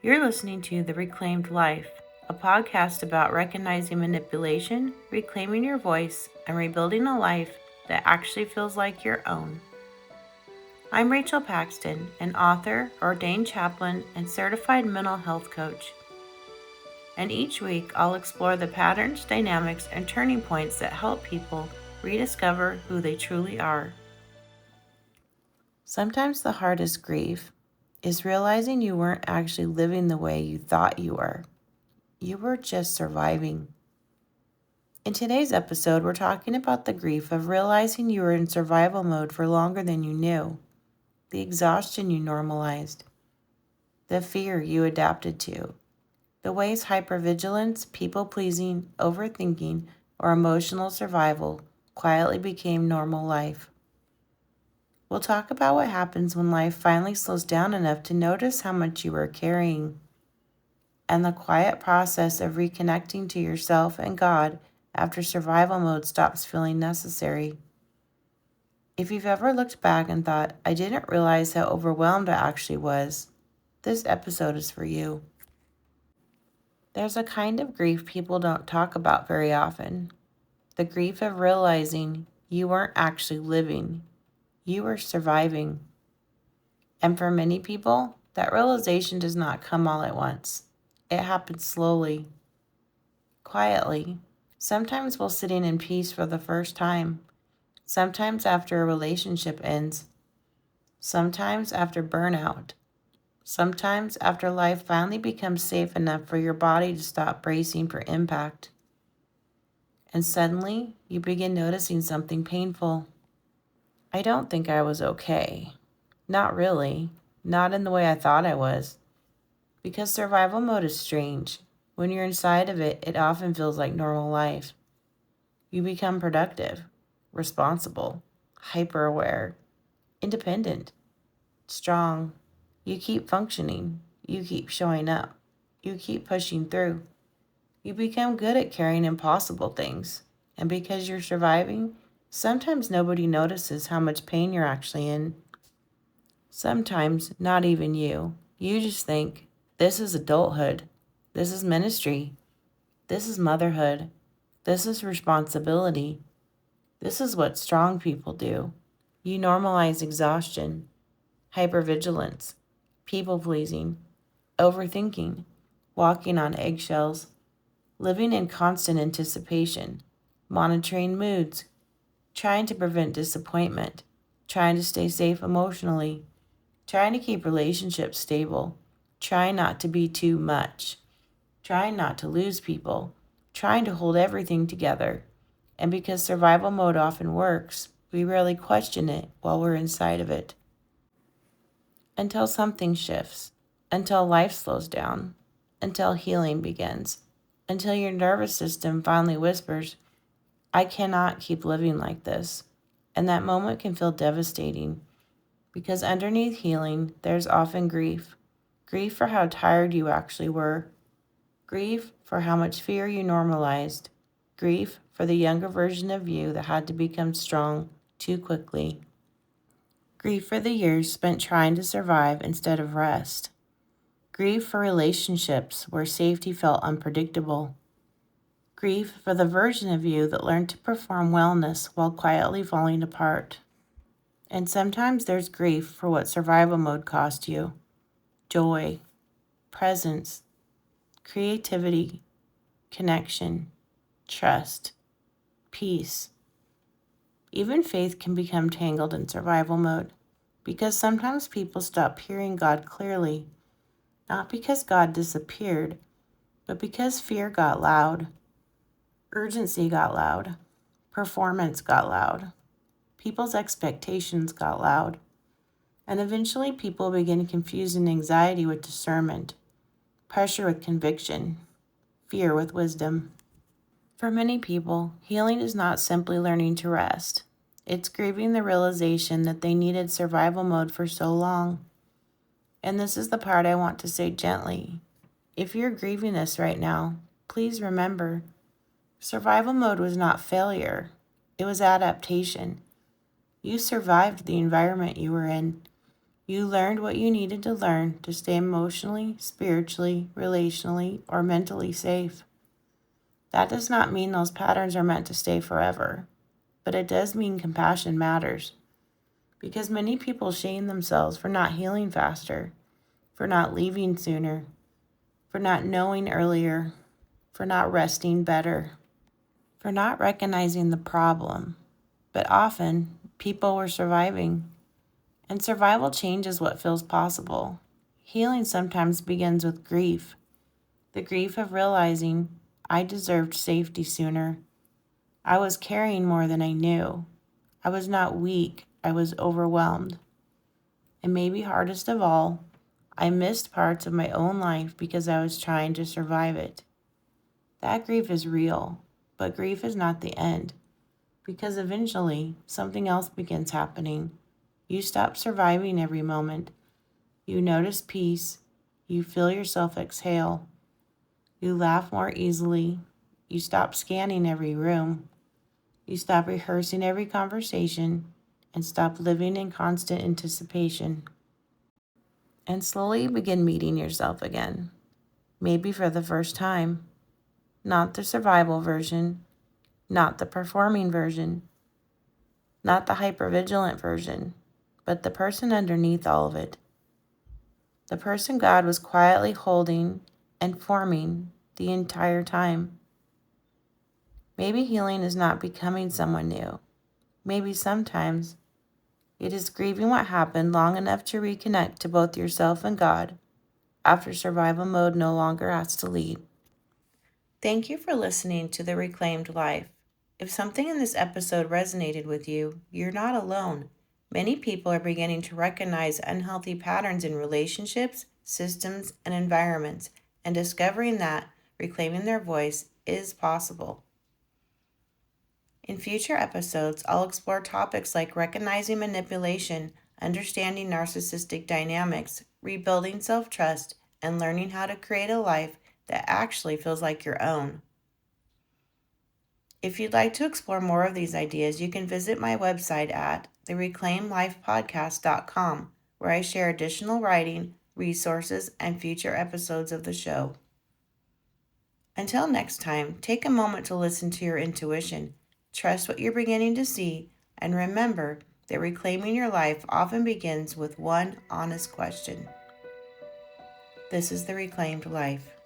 You're listening to The Reclaimed Life, a podcast about recognizing manipulation, reclaiming your voice, and rebuilding a life that actually feels like your own. I'm Rachel Paxton, an author, ordained chaplain, and certified mental health coach. And each week, I'll explore the patterns, dynamics, and turning points that help people rediscover who they truly are. Sometimes the hardest grief is realizing you weren't actually living the way you thought you were. You were just surviving. In today's episode, we're talking about the grief of realizing you were in survival mode for longer than you knew, the exhaustion you normalized, the fear you adapted to, the ways hypervigilance, people-pleasing, overthinking, or emotional survival quietly became normal life. We'll talk about what happens when life finally slows down enough to notice how much you are carrying, and the quiet process of reconnecting to yourself and God after survival mode stops feeling necessary. If you've ever looked back and thought, I didn't realize how overwhelmed I actually was, this episode is for you. There's a kind of grief people don't talk about very often. The grief of realizing you weren't actually living, you were surviving. And for many people, that realization does not come all at once. It happens slowly, quietly, sometimes while sitting in peace for the first time, sometimes after a relationship ends, sometimes after burnout, sometimes after life finally becomes safe enough for your body to stop bracing for impact. And suddenly, you begin noticing something painful. I don't think I was okay. Not really. Not in the way I thought I was. Because survival mode is strange. When you're inside of it, it often feels like normal life. You become productive, responsible, hyper aware, independent, strong. You keep functioning. You keep showing up. You keep pushing through. You become good at carrying impossible things. And because you're surviving, sometimes nobody notices how much pain you're actually in. Sometimes not even you. You just think, this is adulthood. This is ministry. This is motherhood. This is responsibility. This is what strong people do. You normalize exhaustion, hypervigilance, people-pleasing, overthinking, walking on eggshells, living in constant anticipation, monitoring moods, trying to prevent disappointment, trying to stay safe emotionally, trying to keep relationships stable, trying not to be too much, trying not to lose people, trying to hold everything together. And because survival mode often works, we rarely question it while we're inside of it. Until something shifts, until life slows down, until healing begins, until your nervous system finally whispers, I cannot keep living like this. And that moment can feel devastating because underneath healing, there's often grief. Grief for how tired you actually were. Grief for how much fear you normalized. Grief for the younger version of you that had to become strong too quickly. Grief for the years spent trying to survive instead of rest. Grief for relationships where safety felt unpredictable. Grief for the version of you that learned to perform wellness while quietly falling apart. And sometimes there's grief for what survival mode cost you. Joy, presence, creativity, connection, trust, peace. Even faith can become tangled in survival mode because sometimes people stop hearing God clearly, not because God disappeared, but because fear got loud, urgency got loud, performance got loud, people's expectations got loud, and eventually people begin confusing anxiety with discernment, pressure with conviction, fear with wisdom. For many people, healing is not simply learning to rest. It's grieving the realization that they needed survival mode for so long. And this is the part I want to say gently. If you're grieving this right now, please remember, survival mode was not failure. It was adaptation. You survived the environment you were in. You learned what you needed to learn to stay emotionally, spiritually, relationally, or mentally safe. That does not mean those patterns are meant to stay forever, but it does mean compassion matters. Because many people shame themselves for not healing faster, for not leaving sooner, for not knowing earlier, for not resting better, for not recognizing the problem. But often, people were surviving, and survival changes what feels possible. Healing sometimes begins with grief, the grief of realizing I deserved safety sooner. I was carrying more than I knew. I was not weak, I was overwhelmed. And maybe hardest of all, I missed parts of my own life because I was trying to survive it. That grief is real, but grief is not the end, because eventually something else begins happening. You stop surviving every moment. You notice peace. You feel yourself exhale. You laugh more easily. You stop scanning every room. You stop rehearsing every conversation and stop living in constant anticipation. And slowly begin meeting yourself again, maybe for the first time. Not the survival version, not the performing version, not the hypervigilant version, but the person underneath all of it. The person God was quietly holding and forming the entire time. Maybe healing is not becoming someone new. Maybe sometimes it is grieving what happened long enough to reconnect to both yourself and God after survival mode no longer has to lead. Thank you for listening to The Reclaimed Life. If something in this episode resonated with you, you're not alone. Many people are beginning to recognize unhealthy patterns in relationships, systems, and environments, and discovering that reclaiming their voice is possible. In future episodes, I'll explore topics like recognizing manipulation, understanding narcissistic dynamics, rebuilding self-trust, and learning how to create a life that actually feels like your own. If you'd like to explore more of these ideas, you can visit my website at thereclaimedlifepodcast.com, where I share additional writing, resources, and future episodes of the show. Until next time, take a moment to listen to your intuition, trust what you're beginning to see, and remember that reclaiming your life often begins with one honest question. This is The Reclaimed Life.